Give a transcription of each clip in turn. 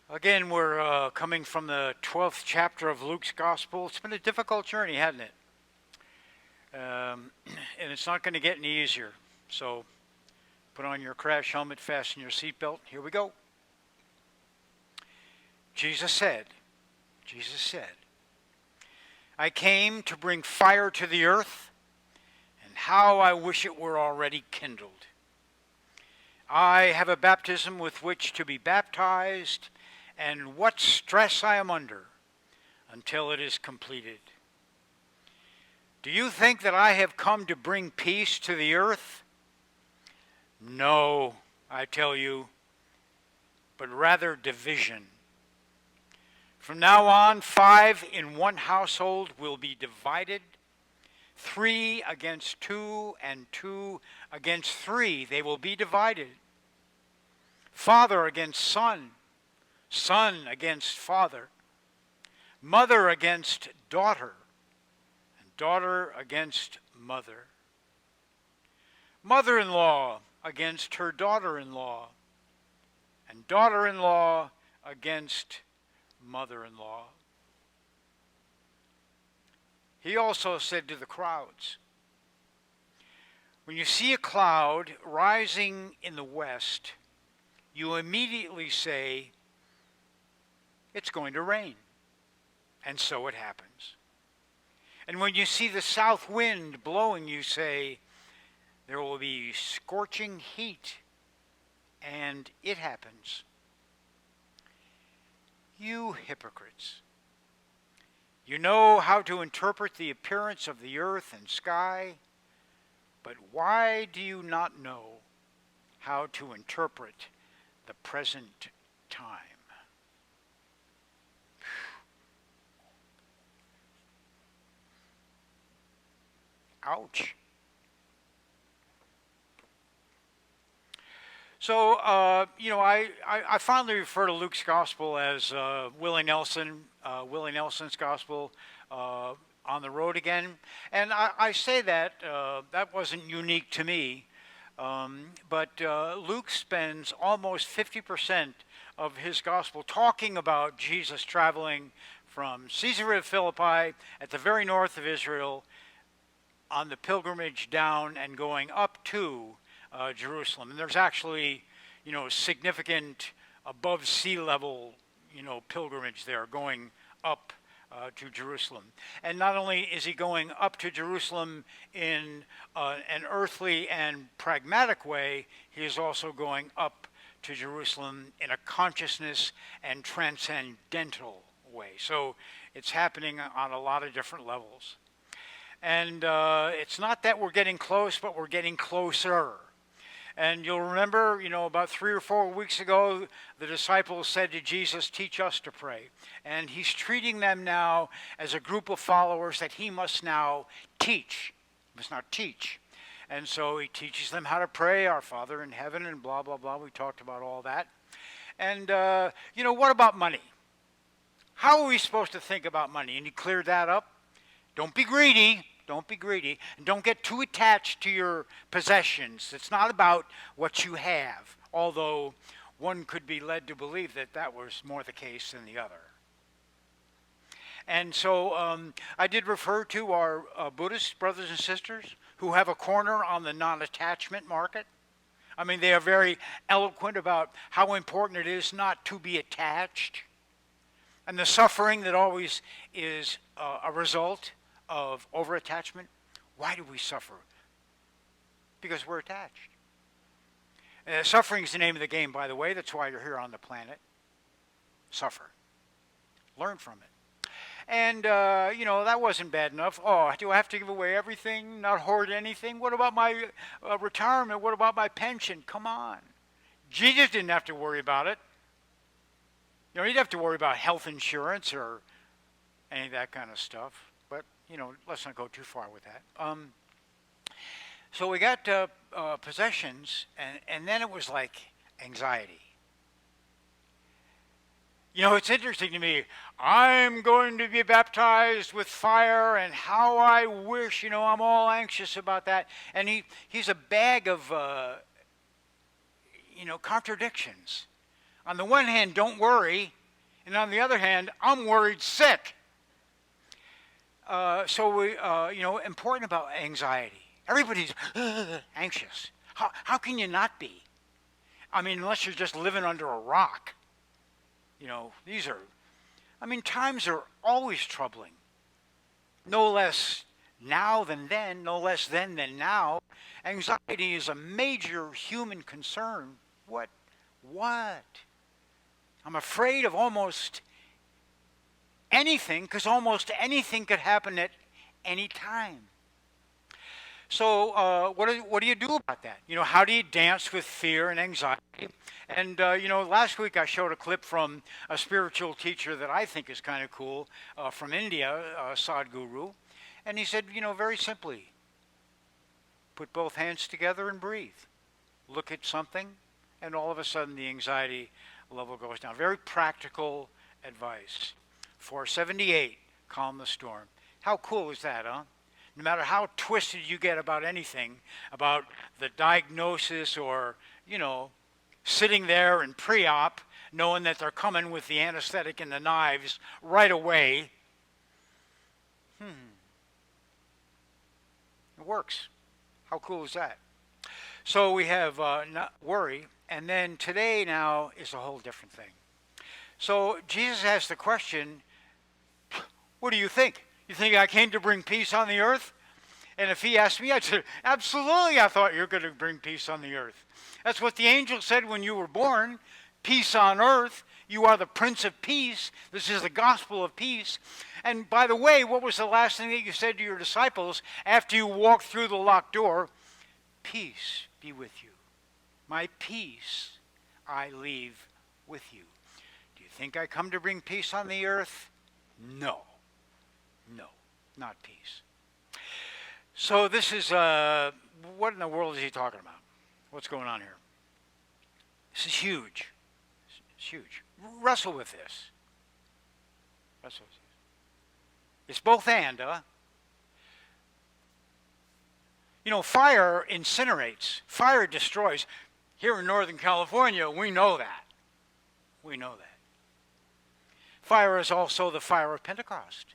Again, we're coming from the 12th chapter of Luke's Gospel. It's been a difficult journey, hasn't it? And it's not going to get any easier. So put on your crash helmet, fasten your seatbelt. Here we go. Jesus said, I came to bring fire to the earth, and how I wish it were already kindled. I have a baptism with which to be baptized, and what stress I am under until it is completed. Do you think that I have come to bring peace to the earth? No, I tell you, but rather division. From now on, 5 in one household will be divided, 3 against 2, and 2 against 3. They will be divided. Father against son, son against father, mother against daughter, and daughter against mother. Mother-in-law against her daughter-in-law, and daughter-in-law against mother-in-law. He also said to the crowds, when you see a cloud rising in the west, you immediately say, it's going to rain. And so it happens. And when you see the south wind blowing, you say, there will be scorching heat. And it happens. You hypocrites! You know how to interpret the appearance of the earth and sky, but why do you not know how to interpret the present time? Ouch. So, I fondly refer to Luke's gospel as Willie Nelson's gospel, on the road again. And I say that, that wasn't unique to me, but Luke spends almost 50% of his gospel talking about Jesus traveling from Caesarea Philippi at the very north of Israel on the pilgrimage down and going up to Jerusalem. And there's actually, significant above sea level, pilgrimage there going up to Jerusalem. And not only is he going up to Jerusalem in an earthly and pragmatic way, he is also going up to Jerusalem in a consciousness and transcendental way. So it's happening on a lot of different levels. And it's not that we're getting close, but we're getting closer. And you'll remember, about 3 or 4 weeks ago, the disciples said to Jesus, teach us to pray. And he's treating them now as a group of followers that he must now teach. He must now teach. And so he teaches them how to pray, our Father in heaven, and blah, blah, blah. We talked about all that. And, what about money? How are we supposed to think about money? And he cleared that up. Don't be greedy. Don't be greedy. And don't get too attached to your possessions. It's not about what you have, although one could be led to believe that that was more the case than the other. And so I did refer to our Buddhist brothers and sisters who have a corner on the non-attachment market. I mean, they are very eloquent about how important it is not to be attached, and the suffering that always is a result of over-attachment. Why do we suffer? Because we're attached. Suffering is the name of the game, by the way. That's why you're here on the planet. Suffer. Learn from it. And, that wasn't bad enough. Oh, do I have to give away everything, not hoard anything? What about my retirement? What about my pension? Come on. Jesus didn't have to worry about it. He didn't have to worry about health insurance or any of that kind of stuff. But, let's not go too far with that. So we got possessions, and then it was like anxiety. It's interesting to me. I'm going to be baptized with fire, and how I wish, I'm all anxious about that. And he's a bag of, contradictions. On the one hand, don't worry, and on the other hand, I'm worried sick. Important about anxiety. Everybody's anxious. How can you not be? I mean, unless you're just living under a rock. Times are always troubling. No less now than then, no less then than now. Anxiety is a major human concern. What? I'm afraid of almost anything, because almost anything could happen at any time. So what do you do about that? How do you dance with fear and anxiety? And, last week I showed a clip from a spiritual teacher that I think is kind of cool from India, Sadhguru. And he said, very simply, put both hands together and breathe. Look at something, and all of a sudden the anxiety level goes down. Very practical advice. 478, calm the storm. How cool is that, huh? No matter how twisted you get about anything, about the diagnosis or, sitting there in pre-op, knowing that they're coming with the anesthetic and the knives right away, it works. How cool is that? So we have not worry, and then today now is a whole different thing. So Jesus asked the question, what do you think? You think I came to bring peace on the earth? And if he asked me, I'd say, absolutely, I thought you were going to bring peace on the earth. That's what the angel said when you were born, peace on earth. You are the Prince of Peace. This is the gospel of peace. And by the way, what was the last thing that you said to your disciples after you walked through the locked door? Peace be with you. My peace I leave with you. Do you think I come to bring peace on the earth? No, not peace. So this is, what in the world is he talking about? What's going on here? This is huge. It's huge. Wrestle with this. It's both and, huh? Fire incinerates. Fire destroys. Here in Northern California, we know that. Fire is also the fire of Pentecost.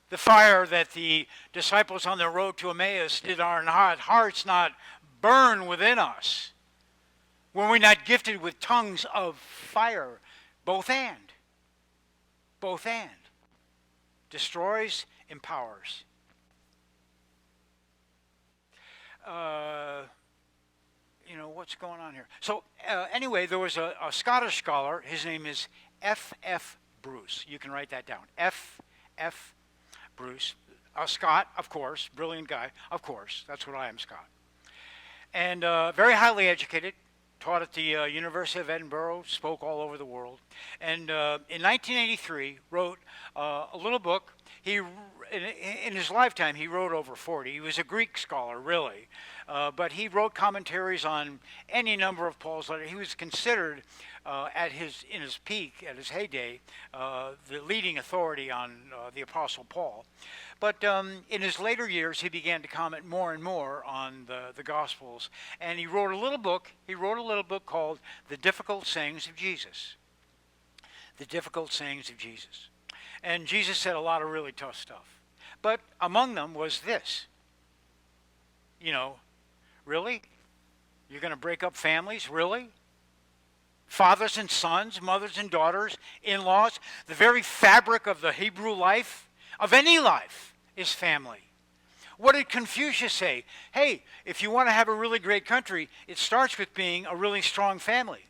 The fire that the disciples on the road to Emmaus did our hearts not burn within us. Were we not gifted with tongues of fire? Both and. Destroys, empowers. What's going on here? So anyway, there was a Scottish scholar. His name is F.F. Bruce. You can write that down. F.F. Bruce. A Scot, of course. Brilliant guy. Of course. That's what I am, Scot. And very highly educated. Taught at the University of Edinburgh. Spoke all over the world. And in 1983, wrote a little book. In his lifetime, he wrote over 40. He was a Greek scholar, really. But he wrote commentaries on any number of Paul's letters. He was considered, in his peak, at his heyday, the leading authority on the Apostle Paul. But in his later years, he began to comment more and more on the Gospels. And he wrote a little book. He wrote a little book called The Difficult Sayings of Jesus. The Difficult Sayings of Jesus. And Jesus said a lot of really tough stuff. But among them was this. Really? You're going to break up families? Really? Fathers and sons, mothers and daughters, in-laws. The very fabric of the Hebrew life, of any life, is family. What did Confucius say? Hey, if you want to have a really great country, it starts with being a really strong family.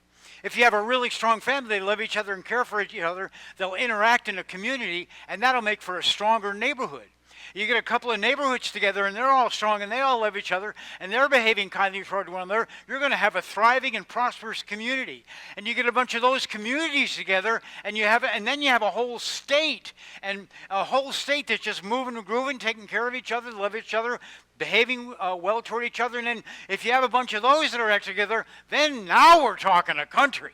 If you have a really strong family, they love each other and care for each other, they'll interact in a community, and that'll make for a stronger neighborhood. You get a couple of neighborhoods together, and they're all strong, and they all love each other, and they're behaving kindly toward one another, you're going to have a thriving and prosperous community. And you get a bunch of those communities together, and then you have a whole state, and a whole state that's just moving and grooving, taking care of each other, love each other, behaving well toward each other. And then if you have a bunch of those that are together, then now we're talking a country.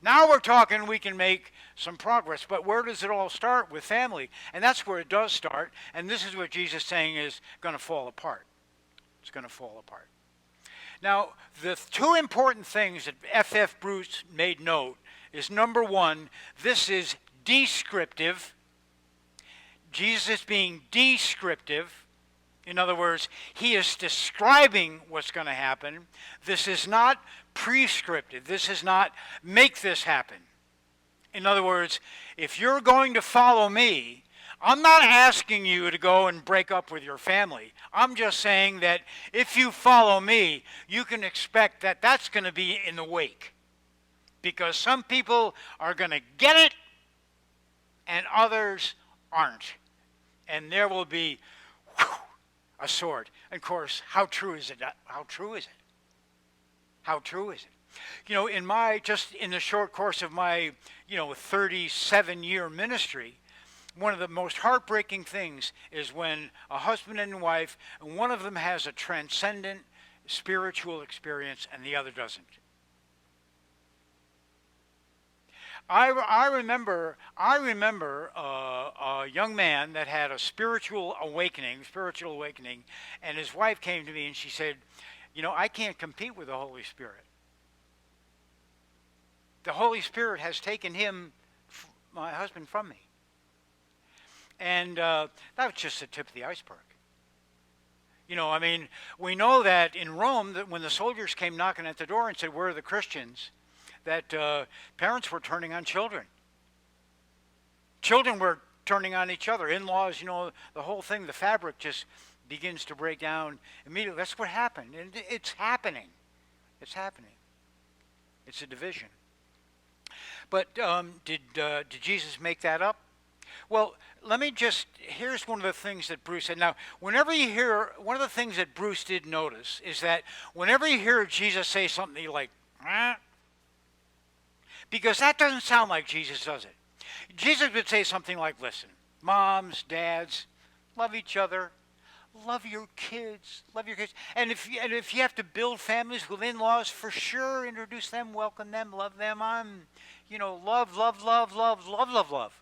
Now we're talking we can make some progress. But where does it all start? With family. And that's where it does start. And this is what Jesus is saying is going to fall apart. It's going to fall apart. Now, the two important things that F.F. Bruce made note is, number one, this is descriptive. Jesus is being descriptive. In other words, he is describing what's going to happen. This is not prescriptive. This is not make this happen. In other words, if you're going to follow me, I'm not asking you to go and break up with your family. I'm just saying that if you follow me, you can expect that that's going to be in the wake. Because some people are going to get it and others aren't. And there will be a sword. And of course, how true is it? How true is it? How true is it? You know, in the short course of my, 37-year ministry, one of the most heartbreaking things is when a husband and wife, and one of them has a transcendent spiritual experience and the other doesn't. I remember a young man that had a spiritual awakening, and his wife came to me and she said, I can't compete with the Holy Spirit. The Holy Spirit has taken my husband, from me. And that was just the tip of the iceberg. We know that in Rome, that when the soldiers came knocking at the door and said, "Where are the Christians?" that parents were turning on children. Children were turning on each other. In-laws, the whole thing, the fabric just begins to break down immediately. That's what happened. And it's happening. It's happening. It's a division. But did Jesus make that up? Well, here's one of the things that Bruce said. Now, one of the things that Bruce did notice is that whenever you hear Jesus say something like, because that doesn't sound like Jesus, does it? Jesus would say something like, listen, moms, dads, love each other, love your kids. And if you have to build families with in-laws, for sure, introduce them, welcome them, love them. Love.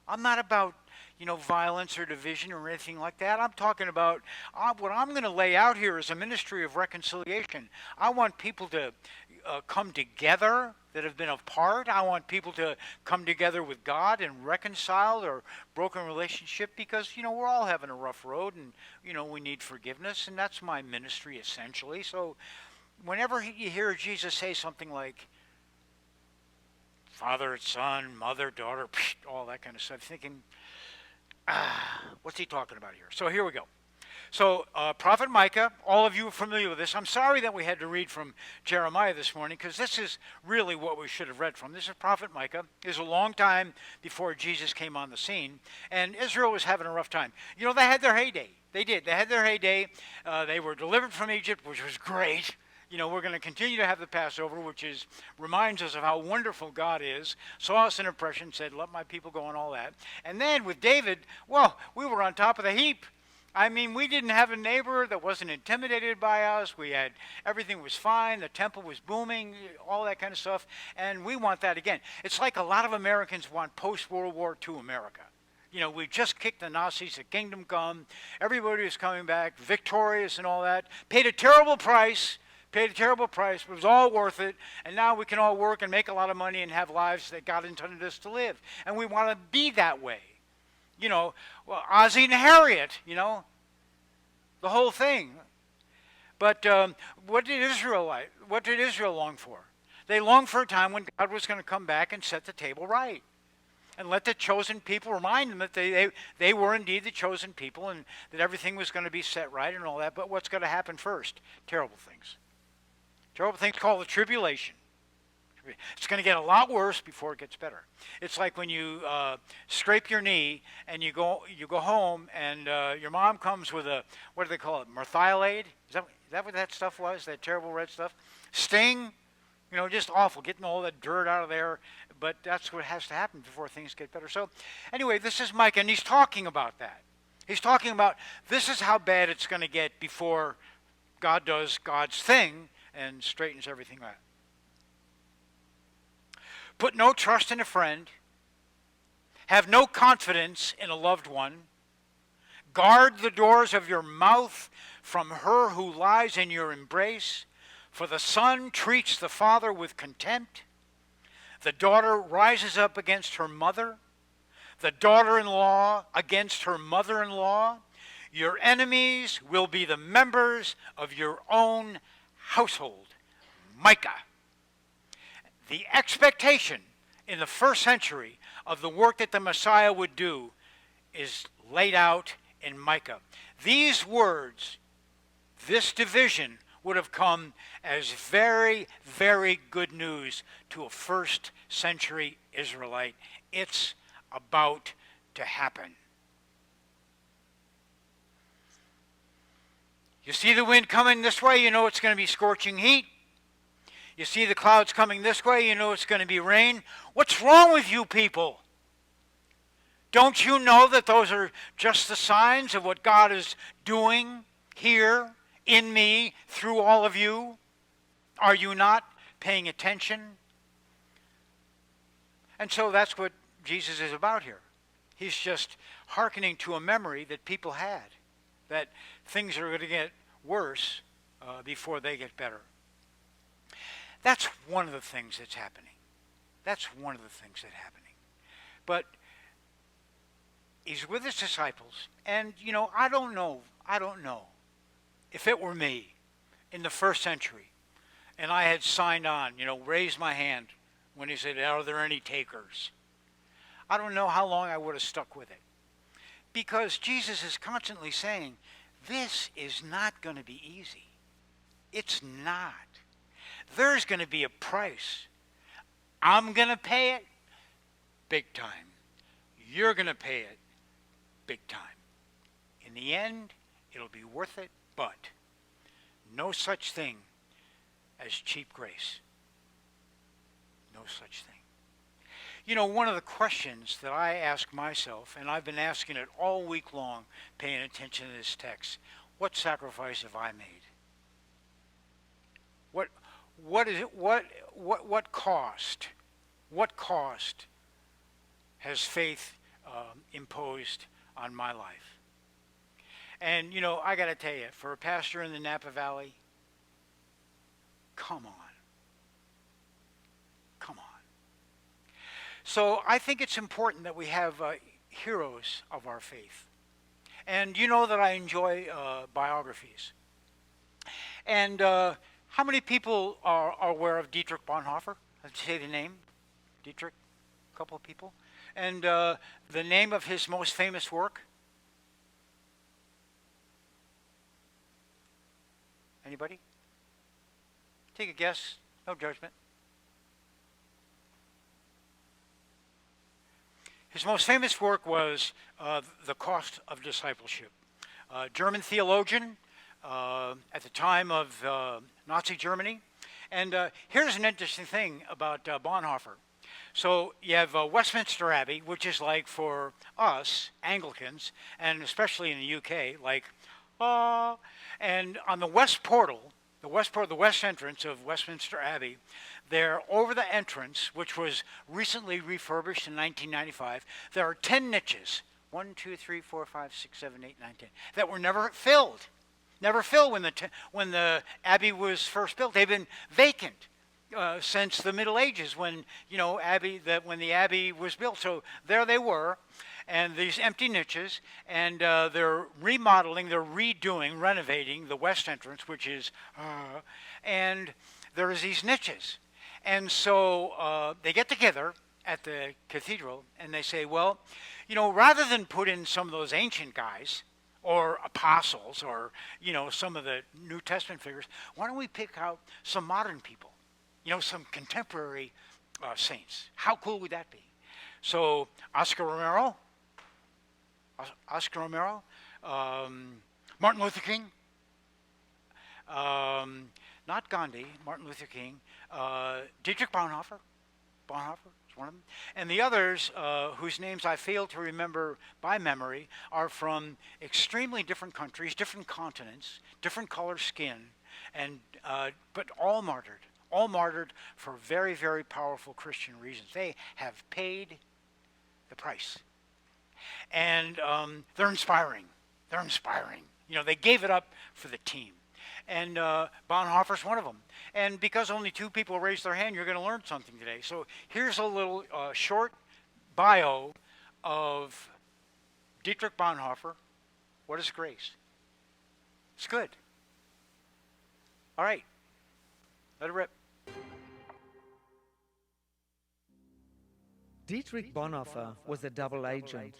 I'm not about, violence or division or anything like that. I'm talking about what I'm going to lay out here is a ministry of reconciliation. I want people to come together that have been apart. I want people to come together with God and reconcile their broken relationship because, we're all having a rough road and, we need forgiveness. And that's my ministry essentially. So whenever you hear Jesus say something like, father, son, mother, daughter, all that kind of stuff, thinking, what's he talking about here? So here we go. So Prophet Micah, all of you are familiar with this. I'm sorry that we had to read from Jeremiah this morning because this is really what we should have read from. This is Prophet Micah. It was a long time before Jesus came on the scene, and Israel was having a rough time. They had their heyday. They did. They had their heyday. They were delivered from Egypt, which was great. We're going to continue to have the Passover, which reminds us of how wonderful God is. Saw us in oppression, said, let my people go, and all that. And then with David, we were on top of the heap. We didn't have a neighbor that wasn't intimidated by us. Everything was fine. The temple was booming, all that kind of stuff. And we want that again. It's like a lot of Americans want post-World War II America. We just kicked the Nazis, the kingdom come. Everybody was coming back, victorious and all that. Paid a terrible price, but it was all worth it. And now we can all work and make a lot of money and have lives that God intended us to live. And we want to be that way. Ozzie and Harriet, the whole thing. But what did Israel like? What did Israel long for? They longed for a time when God was going to come back and set the table right. And let the chosen people remind them that they were indeed the chosen people and that everything was going to be set right and all that. But what's going to happen first? Terrible things. Terrible things called the tribulation. It's going to get a lot worse before it gets better. It's like when you scrape your knee and you go home and your mom comes with what do they call it, merthiolate? Is that what that stuff was, that terrible red stuff? Sting? Just awful, getting all that dirt out of there. But that's what has to happen before things get better. So anyway, this is Micah, and he's talking about that. He's talking about this is how bad it's going to get before God does God's thing and straightens everything out. Put no trust in a friend. Have no confidence in a loved one. Guard the doors of your mouth from her who lies in your embrace. For the son treats the father with contempt. The daughter rises up against her mother. The daughter-in-law against her mother-in-law. Your enemies will be the members of your own household. Micah. The expectation in the first century of the work that the Messiah would do is laid out in Micah. These words, this division, would have come as very, very good news to a first century Israelite. It's about to happen. You see the wind coming this way, you know it's going to be scorching heat. You see the clouds coming this way, you know it's going to be rain. What's wrong with you people? Don't you know that those are just the signs of what God is doing here in me through all of you? Are you not paying attention? And so that's what Jesus is about here. He's just hearkening to a memory that people had, that things are going to get worse before they get better. That's one of the things that's happening. That's one of the things that's happening. But he's with his disciples, and I don't know if it were me in the first century and I had signed on, raised my hand when he said, are there any takers? I don't know how long I would have stuck with it. Because Jesus is constantly saying, this is not going to be easy. It's not. There's going to be a price. I'm going to pay it big time. You're going to pay it big time. In the end, it'll be worth it, but no such thing as cheap grace. No such thing. One of the questions that I ask myself, and I've been asking it all week long, paying attention to this text, what sacrifice have I made? What is it? What cost? What cost has faith imposed on my life? And I got to tell you, for a pastor in the Napa Valley, come on. So I think it's important that we have heroes of our faith. And you know that I enjoy biographies. And how many people are aware of Dietrich Bonhoeffer? Let's say the name. Dietrich, a couple of people. And the name of his most famous work? Anybody? Take a guess. No judgment. His most famous work was The Cost of Discipleship. German theologian at the time of Nazi Germany. And here's an interesting thing about Bonhoeffer. So you have Westminster Abbey, which is like for us, Anglicans, and especially in the UK, like, and on the west portal, the west entrance of Westminster Abbey, there over the entrance, which was recently refurbished in 1995, there are 10 niches, 1, 2, 3, 4, 5, 6, 7, 8, 9, 10, that were never filled. Never filled when the Abbey was first built. They've been vacant since the Middle Ages when when the Abbey was built. So there they were, and these empty niches, and they're remodeling, they're redoing, renovating the west entrance, which is, and there's these niches. And so they get together at the cathedral and they say, well, rather than put in some of those ancient guys or apostles or, some of the New Testament figures, why don't we pick out some modern people, some contemporary saints? How cool would that be? So Oscar Romero, Martin Luther King, not Gandhi, Martin Luther King, Dietrich Bonhoeffer is one of them, and the others whose names I fail to remember by memory are from extremely different countries, different continents, different color skin, and but all martyred for very, very powerful Christian reasons. They have paid the price, and they're inspiring. They gave it up for the team. And Bonhoeffer's one of them. And because only two people raised their hand, you're going to learn something today. So here's a little short bio of Dietrich Bonhoeffer. What is grace? It's good. All right, let it rip. Dietrich Bonhoeffer was a double agent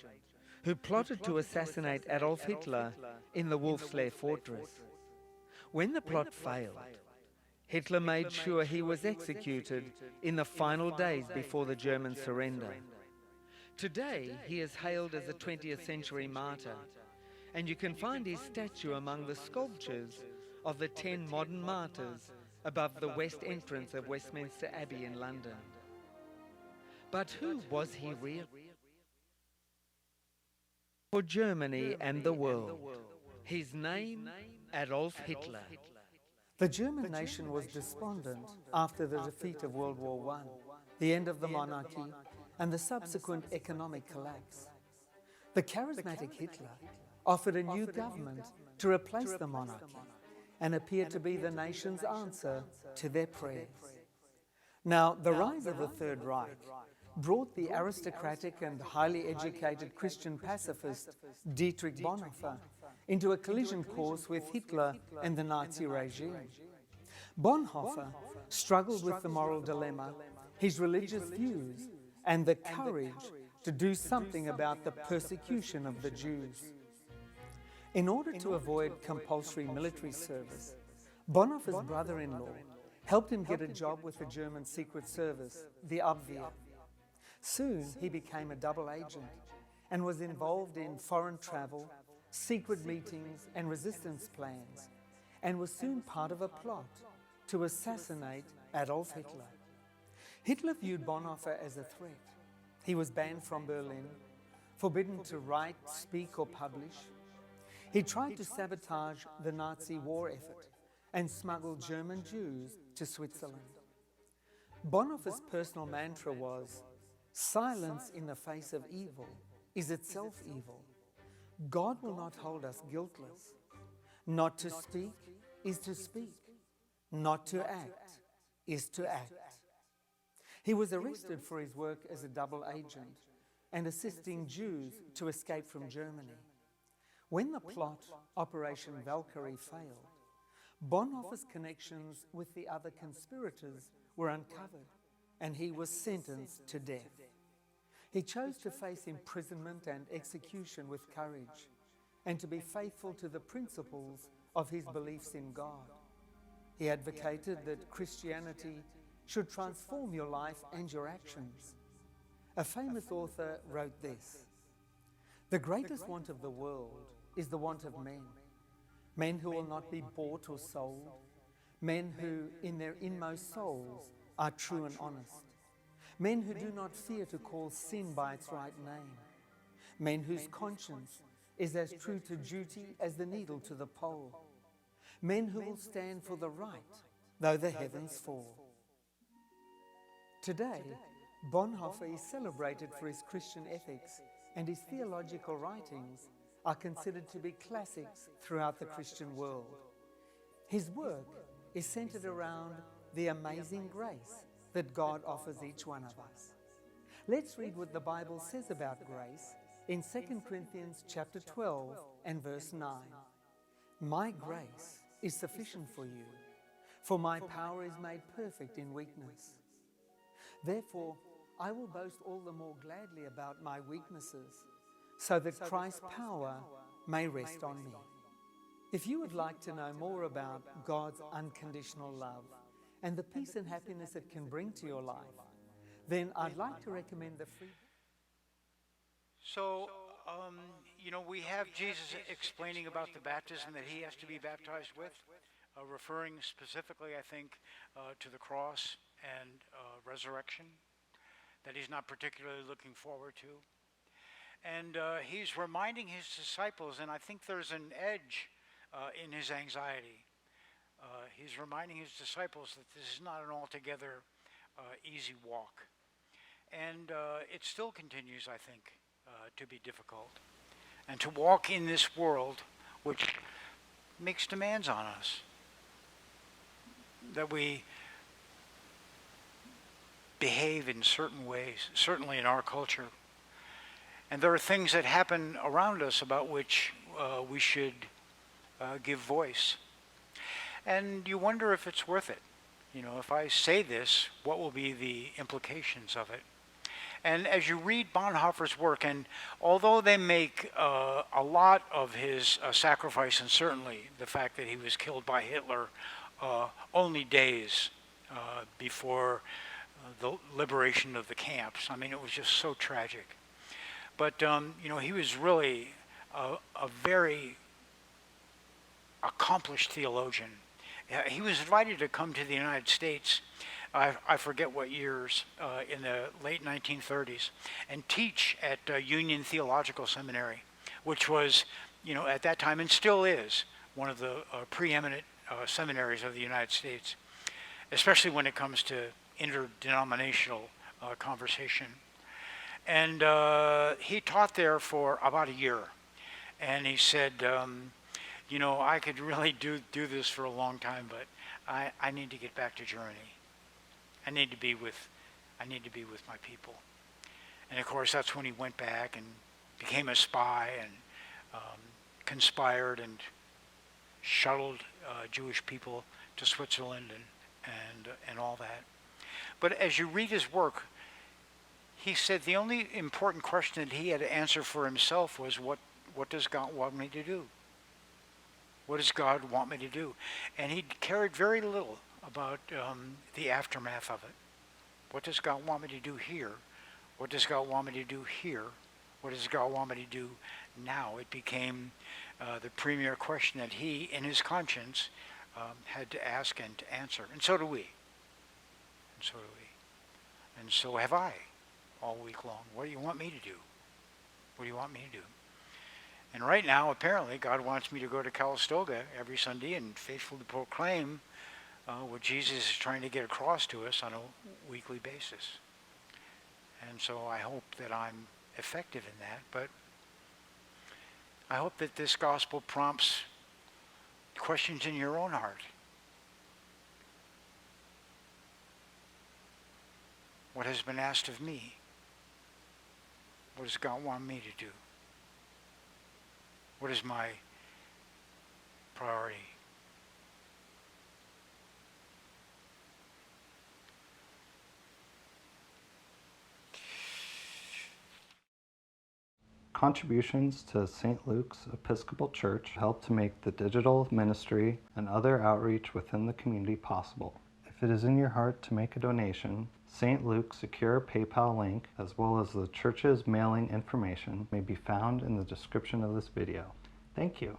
who plotted to assassinate Adolf Hitler in the Wolf's Lair fortress. When the plot failed, Hitler made sure he was executed in the final days before the German surrender. Today, he is hailed as a 20th century martyr, and you can find his statue among the sculptures of the 10 modern martyrs above the west entrance of Westminster Abbey in London. But who was he really? For Germany and the world, his name, Adolf Hitler. The German nation was despondent after the defeat of World War I, the end of the monarchy, and the subsequent economic collapse. The charismatic Hitler offered a new government to replace the monarchy and appeared to be the nation's answer to their prayers. Now, the rise of the Third Reich brought the aristocratic and highly educated Christian pacifist Dietrich Bonhoeffer into a collision course with Hitler and the Nazi regime. Bonhoeffer struggled with the moral dilemma, his religious views, and the courage to do something about the persecution of the Jews. In order to avoid compulsory military service, Bonhoeffer's brother-in-law helped him get a job with the German Secret Service, the Abwehr. Soon he became a double agent and was involved in foreign travel, secret meetings and resistance plans, and was soon part of a plot to assassinate Adolf Hitler. Hitler viewed Bonhoeffer as a threat. He was banned from Berlin, forbidden to write, speak or publish. He tried to sabotage the Nazi war effort and smuggle German Jews to Switzerland. Bonhoeffer's personal mantra was, "Silence in the face of evil is itself evil. God will not hold us guiltless. Not to speak is to speak. Not to act is to act." He was arrested for his work as a double agent and assisting Jews to escape from Germany. When the plot, Operation Valkyrie, failed, Bonhoeffer's connections with the other conspirators were uncovered, and he was sentenced to death. He chose to face imprisonment and execution with courage, and to be faithful to the principles of his beliefs in God. He advocated that Christianity should transform your life and your actions. A famous author wrote this: "The greatest want of the world is the want of men. Men who will not be bought or sold. Men who, in their inmost souls, are true and honest. Men who do not fear to call sin by its right name. Men whose conscience is as true to duty as the needle to the pole. Men who will stand for the right, though the heavens fall." Today, Bonhoeffer is celebrated for his Christian ethics, and his theological writings are considered to be classics throughout the Christian world. His work is centered around the amazing grace that God offers each one of us. Let's read what the Bible says about grace in 2 Corinthians chapter 12 and verse 9. "My grace is sufficient for you, for my power is made perfect in weakness. Therefore, I will boast all the more gladly about my weaknesses, so that Christ's power may rest on me." If you would like to know more about God's unconditional love and the peace and happiness it can bring to your life, then I'd like to recommend the free... So, we have Jesus explaining about the baptism that he has to be baptized with, referring specifically, I think, to the cross and resurrection that he's not particularly looking forward to. And he's reminding his disciples, and I think there's an edge in his anxiety. He's reminding his disciples that this is not an altogether easy walk. And it still continues, I think, to be difficult. And to walk in this world which makes demands on us. that we behave in certain ways, certainly in our culture. And there are things that happen around us about which we should give voice. And you wonder if it's worth it. You know, if I say this, what will be the implications of it? And as you read Bonhoeffer's work, and although they make a lot of his sacrifice, and certainly the fact that he was killed by Hitler only days before the liberation of the camps, I mean, it was just so tragic. But, you know, he was really a very accomplished theologian. He was invited to come to the United States, I forget what years, in the late 1930s, and teach at Union Theological Seminary, which was, you know, at that time, and still is, one of the preeminent seminaries of the United States, especially when it comes to interdenominational conversation. And he taught there for about a year. And he said, you know, I could really do this for a long time, but I need to get back to Germany. I need to be with my people. And of course, that's when he went back and became a spy and conspired and shuttled Jewish people to Switzerland and all that. But as you read his work, he said the only important question that he had to answer for himself was, what does God want me to do? What does God want me to do? And he cared very little about the aftermath of it. What does God want me to do here? What does God want me to do here? What does God want me to do now? It became the premier question that he, in his conscience, had to ask and to answer. And so do we. And so do we. And so have I, all week long. What do you want me to do? What do you want me to do? And right now, apparently, God wants me to go to Calistoga every Sunday and faithfully proclaim what Jesus is trying to get across to us on a weekly basis. And so I hope that I'm effective in that, but I hope that this gospel prompts questions in your own heart. What has been asked of me? What does God want me to do? What is my priority? Contributions to St. Luke's Episcopal Church help to make the digital ministry and other outreach within the community possible. If it is in your heart to make a donation, St. Luke's secure PayPal link, as well as the church's mailing information, may be found in the description of this video. Thank you.